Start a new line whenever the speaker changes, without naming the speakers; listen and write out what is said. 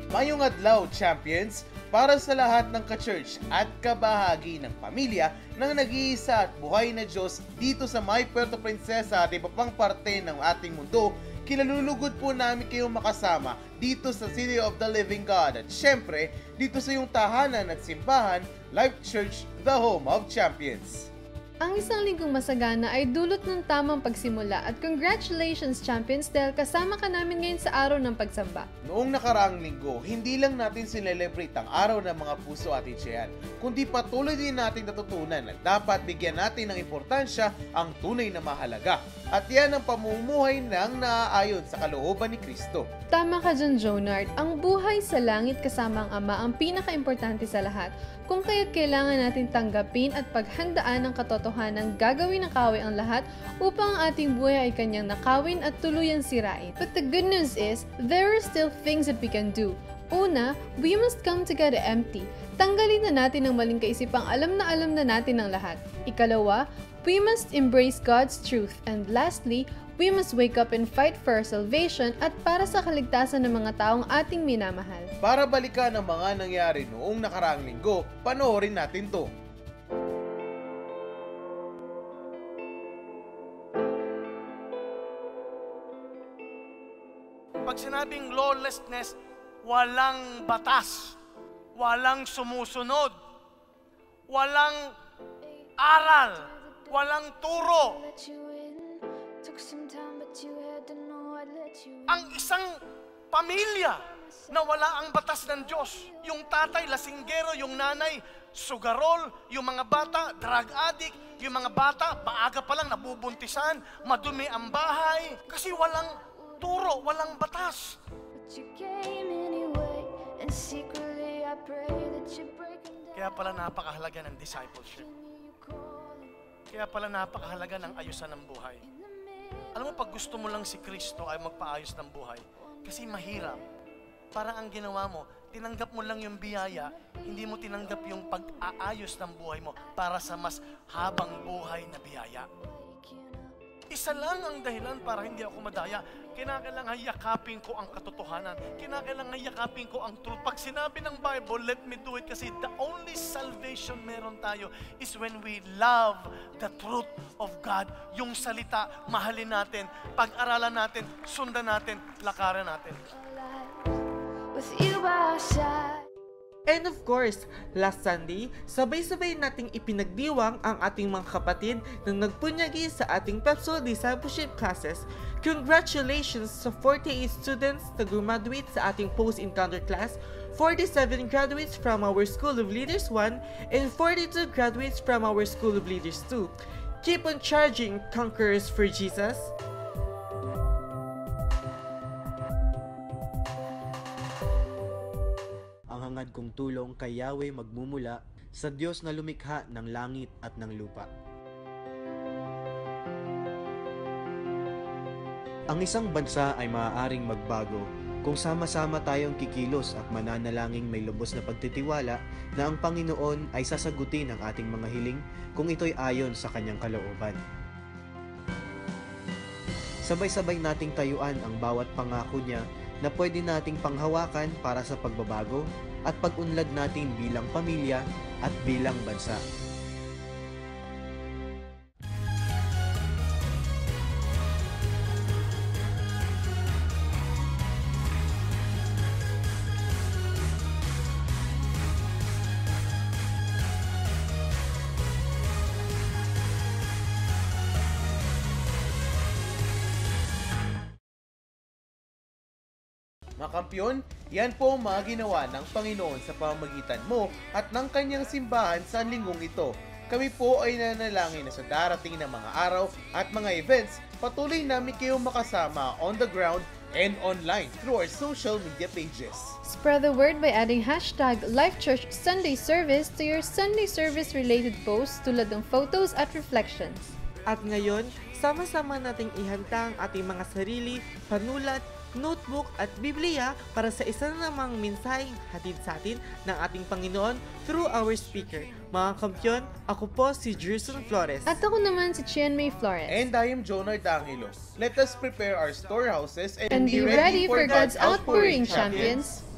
Mayong adlaw, champions! Para sa lahat ng ka-church at kabahagi ng pamilya ng nag-iisa at buhay na Diyos dito sa My Puerto Princesa at iba pang parte ng ating mundo, kinalulugod po namin kayong makasama dito sa City of the Living God at syempre dito sa iyong tahanan at simbahan, Life Church, the home of champions.
Ang isang linggong masagana ay dulot ng tamang pagsimula at congratulations champions dahil kasama ka namin ngayon sa araw ng pagsamba.
Noong nakaraang linggo, hindi lang natin sinelebrate ang araw ng mga puso at tiyan, kundi patuloy din natin natutunan na dapat bigyan natin ng importansya ang tunay na mahalaga. At yan ang pamumuhay ng naaayon sa kalooban ni Kristo.
Tama ka dyan, Jonard. Ang buhay sa langit kasama ang Ama ang pinaka-importante sa lahat. Kung kaya't kailangan natin tanggapin at paghandaan ng katotohanan gagawin ng kaway ang lahat upang ang ating buhay ay kanyang nakawin at tuluyang sirain. But the good news is, there are still things that we can do. Una, we must come together empty. Tanggalin na natin ang maling kaisipang alam na natin ng lahat. Ikalawa, we must embrace God's truth. And lastly, we must wake up and fight for our salvation at para sa kaligtasan ng mga taong ating minamahal.
Para balikan ang mga nangyari noong nakaraang linggo, panoorin natin to.
Pag sinabing lawlessness, walang batas, walang sumusunod, walang aral, walang turo. Ang isang pamilya na wala ang batas ng Diyos. Yung tatay, lasinggero, yung nanay, sugarol, yung mga bata, drug addict, yung mga bata, maaga pa lang nabubuntisan, madumi ang bahay, kasi walang turo, walang batas. Kaya pala napakahalaga ng discipleship. Kaya pala napakahalaga ng ayusan ng buhay. Alam mo, pag gusto mo lang si Kristo ay magpaayos ng buhay, kasi mahirap. Parang ang ginawa mo, tinanggap mo lang yung biyaya, hindi mo tinanggap yung pag-aayos ng buhay mo para sa mas habang buhay na biyaya. Isa lang ang dahilan para hindi ako madaya. Kinakailangan yakapin ko ang katotohanan. Kinakailangan yakapin ko ang truth. Pag sinabi ng Bible, let me do it, kasi the only salvation meron tayo is when we love the truth of God. Yung salita, mahalin natin, pag-aralan natin, sundan natin, lakaran natin.
With you by our side.
And of course, last Sunday, sabay-sabay nating ipinagdiwang ang ating mga kapatid na nagpunyagi sa ating Pepsol Discipleship Classes. Congratulations sa 48 students na graduate sa ating post-encounter class, 47 graduates from our School of Leaders 1, and 42 graduates from our School of Leaders 2. Keep on charging, conquerors for Jesus!
Hangad kong tulong kay Yahweh magmumula sa Diyos na lumikha ng langit at ng lupa. Ang isang bansa ay maaaring magbago kung sama-sama tayong kikilos at mananalangin may lubos na pagtitiwala na ang Panginoon ay sasagutin ang ating mga hiling kung ito'y ayon sa kanyang kalooban. Sabay-sabay nating tayuan ang bawat pangako niya na pwede nating panghawakan para sa pagbabago at pag-unlad natin bilang pamilya at bilang bansa.
Mga kampyon, yan po ang mga ginawa ng Panginoon sa pamamagitan mo at ng kanyang simbahan sa linggong ito. Kami po ay nanalangin na sa darating na mga araw at mga events, patuloy namin kayong makasama on the ground and online through our social media pages.
Spread the word by adding hashtag LifeChurch Sunday Service to your Sunday Service related posts tulad ng photos at reflections.
At ngayon, sama-sama nating ihanda ang ating mga sarili, panulat, notebook at Biblia para sa isa na namang mensaheng hatid sa atin ng ating Panginoon through our speaker. Mga kampyon, ako po si Jerson Flores.
At ako naman si Chien May Flores.
And I am Jonard Angelo. Let us prepare our storehouses
And be ready for God's outpouring, champions.